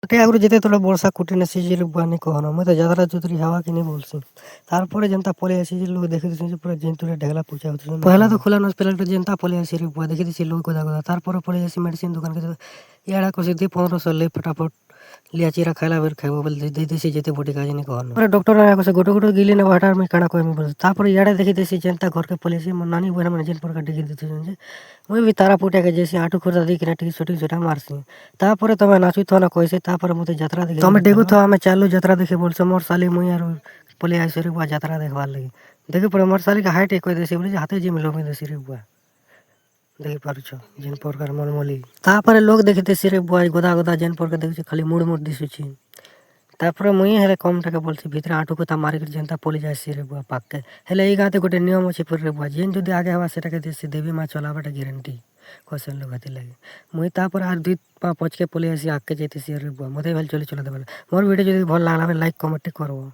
टे आगु जेते थोड़ा वर्षा कुटिन सीजल बानी कहना मैं तो जादरा जुतरी हवा कि नहीं बोलसी तारपरे जनता पले आसी लोग देखि दिस पूरा जेंतुरे ढेला पूछा होत पहला तो खुला नस पहला जनता पले आसी रे बुआ देखि दिस लोग गोदा गोदा तारपरे पले आसी मेडिसिन दुकान के याडा को सीधी 1500 ले फटाफट लिया चिरा खाइला बेर खाइबो बोल दे देसी जेते बॉडी काज नहीं कहना पर डॉक्टर आया को से गोटो गोटो गिले ना वाटर में काना कोई में बोल तारपरे याडा देखि दिस जनता घर के पले आसी नानी बुआ मन जेन पर का डिगी दिस जे मैं भी तारा पुटिया के जैसे आटू खुर्दा दिख ना टी छोटी छोटा मारसी तारपरे तमे नाचु तो ना कैसे तारपरे मते यात्रा देखे तमे देखु तो हमें चालू यात्रा देखे बोलछ मोर साली मुई आरो पले आइसे रे बुआ यात्रा देखवार लगी देखि पर मोर साली का हाइट कोई देसी बोले हाथे जिम लोग देसी रे बुआ देखि पारुछ जेन प्रकार मनमली तारपरे लोग देखिते सिरे बुआ गोदा गोदा जेन प्रकार देखि खाली मुड़ मुड़ दिसुछि तारपरे मुई हेले कम टाका बोलछि भीतर आटू को ता मारी जनता पले जाय सिरे बुआ पाक के हेले ई गाते गोटे नियम अछि पर रे बुआ जेन जदी आगे हवा सेटा के देसी देवी मा चलाबाटा गारंटी क्वेश्चन लोग हाथी लगे मुई तापर आर दुई पा पच के पले आसी आके जेते सिरे बुआ मते भेल चली चला देबा मोर वीडियो जदी भल लागला लाइक कमेंट करबो।